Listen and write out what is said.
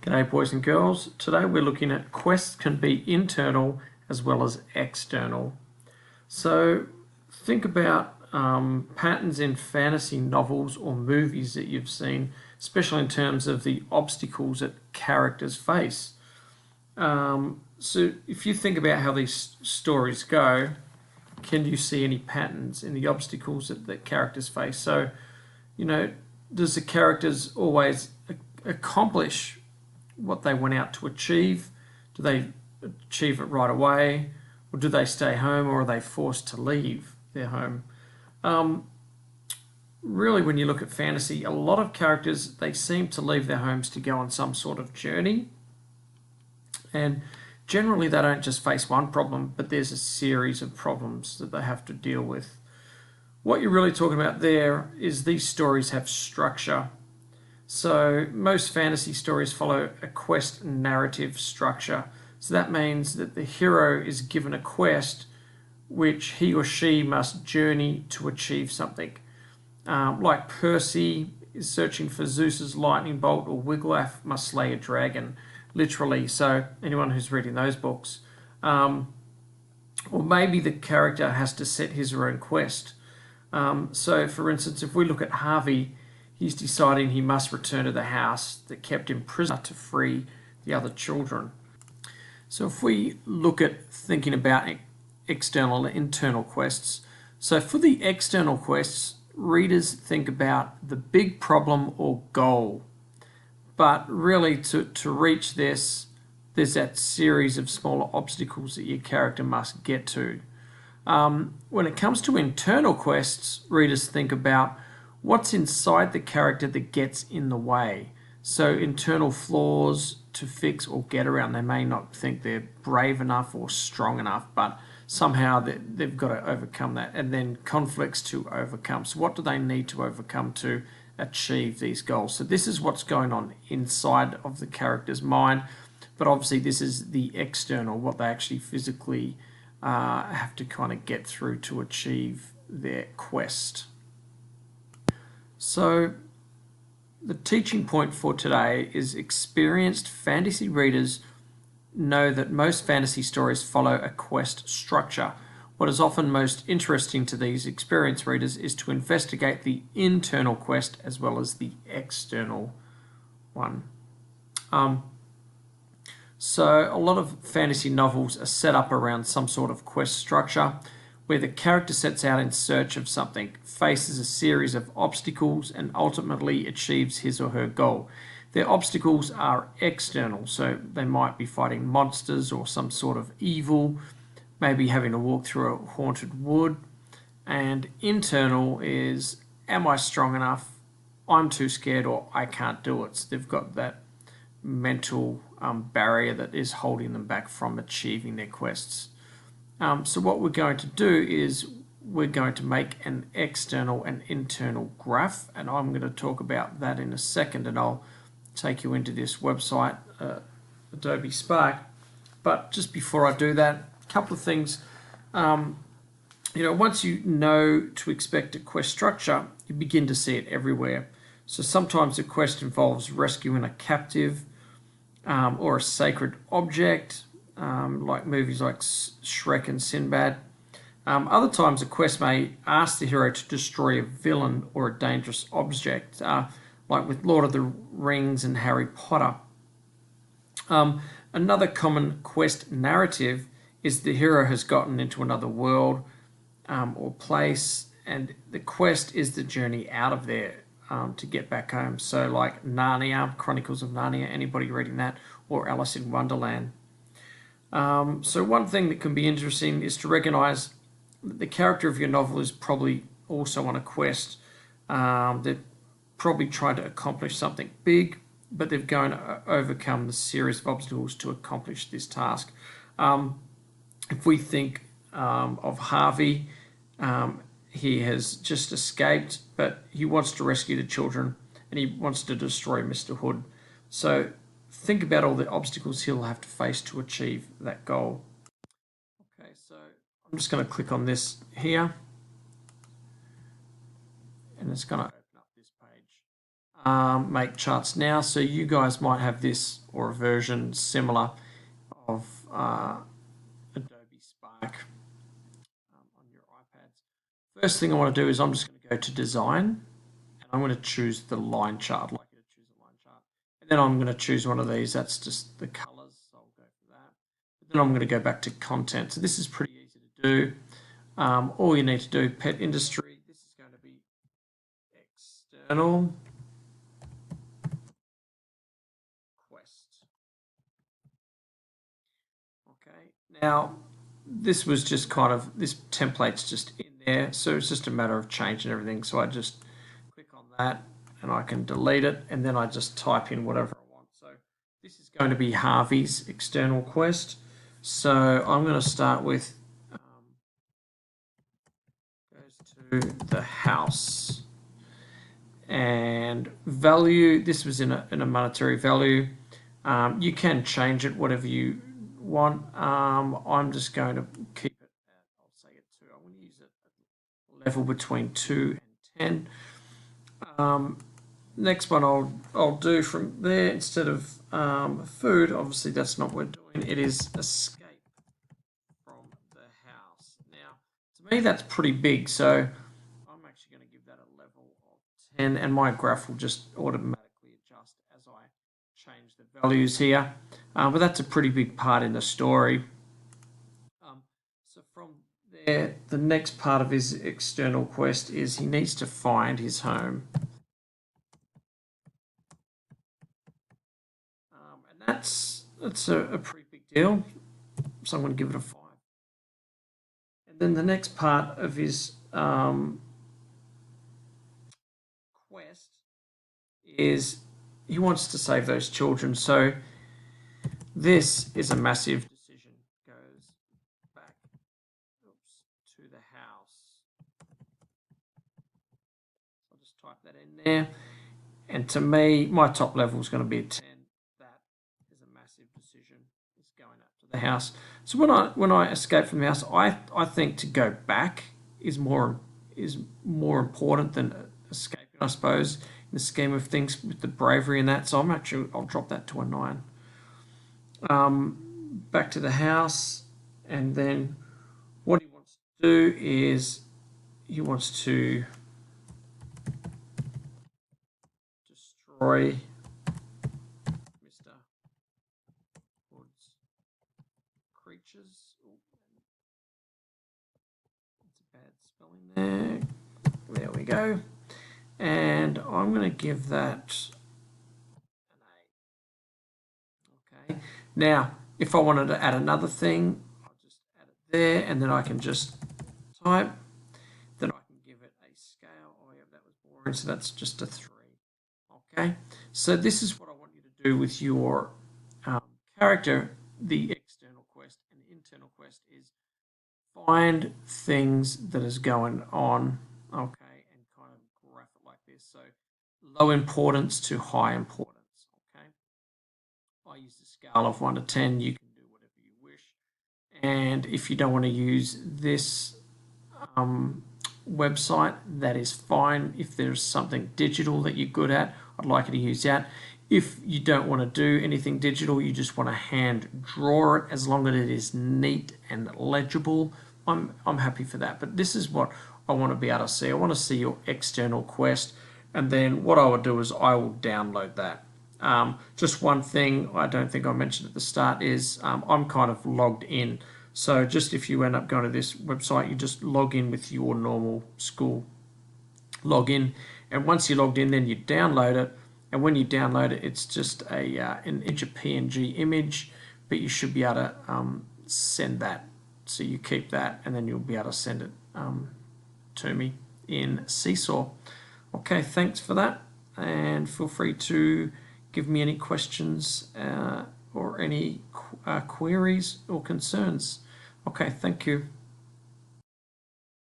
G'day boys and girls. Today we're looking at quests can be internal as well as external. So think about patterns in fantasy novels or movies that you've seen, especially in terms of the obstacles that characters face. So if you think about how these stories go, can you see any patterns in the obstacles that characters face? So, does the characters always accomplish what they went out to achieve? Do they achieve it right away? Or do they stay home, or are they forced to leave their home? Really, when you look at fantasy, a lot of characters, they seem to leave their homes to go on some sort of journey. And generally they don't just face one problem, but there's a series of problems that they have to deal with. What you're really talking about there is these stories have structure. So most fantasy stories follow a quest narrative structure. So that means that the hero is given a quest which he or she must journey to achieve something. Like Percy is searching for Zeus's lightning bolt, or Wiglaf must slay a dragon, literally. So anyone who's reading those books. Or maybe the character has to set his or her own quest. So for instance, if we look at Harvey, he's deciding he must return to the house that kept him prisoner to free the other children. So if we look at thinking about external and internal quests, so for the external quests, readers think about the big problem or goal. But really to reach this, there's that series of smaller obstacles that your character must get to. When it comes to internal quests, readers think about what's inside the character that gets in the way. So internal flaws to fix or get around. They may not think they're brave enough or strong enough, but somehow they've got to overcome that. And then conflicts to overcome. So what do they need to overcome to achieve these goals? So this is what's going on inside of the character's mind, but obviously this is the external, what they actually physically have to kind of get through to achieve their quest. So the teaching point for today is experienced fantasy readers know that most fantasy stories follow a quest structure. What is often most interesting to these experienced readers is to investigate the internal quest as well as the external one. So a lot of fantasy novels are set up around some sort of quest structure where the character sets out in search of something, faces a series of obstacles, and ultimately achieves his or her goal. Their obstacles are external, so they might be fighting monsters or some sort of evil, maybe having to walk through a haunted wood. And internal is, am I strong enough? I'm too scared, or I can't do it. So they've got that mental barrier that is holding them back from achieving their quests. So what we're going to do is we're going to make an external and internal graph, and I'm going to talk about that in a second, and I'll take you into this website, Adobe Spark. But just before I do that, a couple of things. Once you know to expect a quest structure, you begin to see it everywhere. So sometimes the quest involves rescuing a captive or a sacred object, like movies like Shrek and Sinbad. Other times a quest may ask the hero to destroy a villain or a dangerous object, like with Lord of the Rings and Harry Potter. Another common quest narrative is the hero has gotten into another world or place, and the quest is the journey out of there to get back home. So like Narnia, Chronicles of Narnia, anybody reading that, or Alice in Wonderland. So one thing that can be interesting is to recognize that the character of your novel is probably also on a quest. They're probably trying to accomplish something big, but they're going to overcome the series of obstacles to accomplish this task. If we think of Harvey, he has just escaped, but he wants to rescue the children and he wants to destroy Mr. Hood. So think about all the obstacles he'll have to face to achieve that goal. Okay, so I'm just going to click on this here, and it's going to open up this page. make charts now. So you guys might have this or a version similar of Adobe Spark on your iPads. First thing I want to do is I'm just going to go to Design, and I'm going to choose the line chart. I'd like you to choose a line chart. And then I'm going to choose one of these. That's just the colors, so I'll go for that. But then I'm going to go back to Content. So this is pretty easy to do. All you need to do, pet industry, this is going to be external quest. Okay, now this was just kind of, this template's just in there, so it's just a matter of changing everything. So I just click on that and I can delete it, and then I just type in whatever I want. So this is going to be Harvey's external quest. So I'm going to start with goes to the house, and value, this was in a monetary value. You can change it whatever you want. I'm just going to keep it at, I'll say it 2. I'm going to use it at level between 2 and 10. Next one I'll do from there, instead of food, obviously that's not what we're doing, it is escape from the house. Now, to me that's pretty big, so I'm actually going to give that a level of 10, and my graph will just automatically adjust as I change the values here. But that's a pretty big part in the story. So from there, the next part of his external quest is he needs to find his home. And that's a pretty big deal. So I'm going to give it a 5. And then the next part of his quest is he wants to save those children. So this is a massive decision. Goes back to the house. I'll just type that in there. And to me, my top level is going to be a 10. That is a massive decision. It's going up to the house. So when I escape from the house, I think to go back is more important than escaping, I suppose, in the scheme of things with the bravery and that. So I'll drop that to a 9. Back to the house, and then what he wants to do is he wants to destroy Mr. Hood's creatures. That's a bad spelling there. There we go. And I'm going to give that an 8. Okay. Now, if I wanted to add another thing, I'll just add it there, and then I can just type. Then I can give it a scale. Oh yeah, that was boring, so that's just a 3. Okay, so this is what I want you to do with your character. The external quest and the internal quest is find things that is going on, okay, and kind of graph it like this. So low importance to high importance, okay. I use the scale of 1 to 10. You can do whatever you wish. And if you don't want to use this website, that is fine. If there's something digital that you're good at, I'd like you to use that. If you don't want to do anything digital, you just want to hand draw it, as long as it is neat and legible, I'm happy for that. But this is what I want to be able to see. I want to see your external quest, and then what I would do is I will download that. Just one thing I don't think I mentioned at the start is I'm kind of logged in. So just if you end up going to this website, you just log in with your normal school login, and once you're logged in, then you download it. And when you download it, it's just an PNG image, but you should be able to send that. So you keep that, and then you'll be able to send it to me in Seesaw. Okay, thanks for that, and feel free to give me any questions or any queries or concerns. Okay, thank you.